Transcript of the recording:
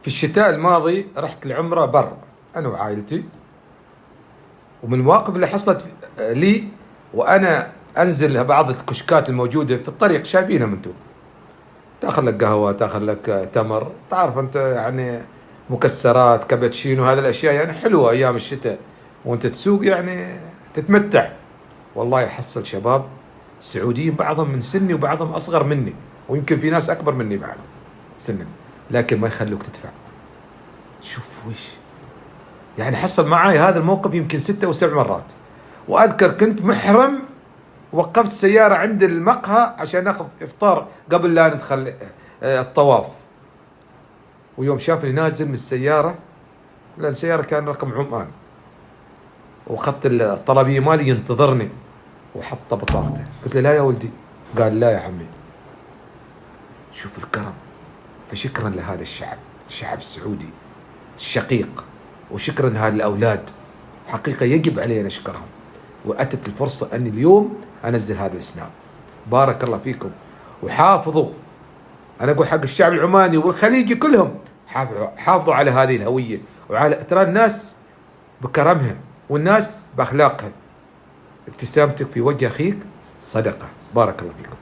الشتاء الماضي رحت العمرة بر أنا وعائلتي. ومن المواقف اللي حصلت لي وأنا أنزل بعض الكشكات الموجودة في الطريق، شايفينها أنتم، تاخذ لك قهوة، تاخذ لك تمر، تعرف أنت يعني مكسرات، كابتشينو، هذه الأشياء يعني حلوة أيام الشتاء وأنت تسوق يعني تتمتع. والله يحصل شباب سعوديين، بعضهم من سني وبعضهم أصغر مني، ويمكن في ناس أكبر مني بعد سنا، لكن ما يخلوك تدفع. شوف وش يعني حصل معي هذا الموقف يمكن 6 أو 7 مرات. وأذكر كنت محرم، وقفت السيارة عند المقهى عشان ناخذ إفطار قبل لا ندخل الطواف. ويوم شافني نازل من السيارة، لأن السيارة كان رقم عمان، وخط الطلبية مالي ينتظرني وحط بطاقته، قلت له لا يا ولدي، قال لا يا عمي. شوف الكرم. فشكرا لهذا الشعب السعودي الشقيق، وشكرا لهذه الأولاد، حقيقة يجب علينا نشكرهم. وأتت الفرصة أني اليوم أنزل هذا السناب. بارك الله فيكم، وحافظوا، أنا أقول حق الشعب العماني والخليجي كلهم، حافظوا على هذه الهوية، وعلى ترى الناس بكرمها والناس بأخلاقها. ابتسامتك في وجه أخيك صدقة. بارك الله فيكم.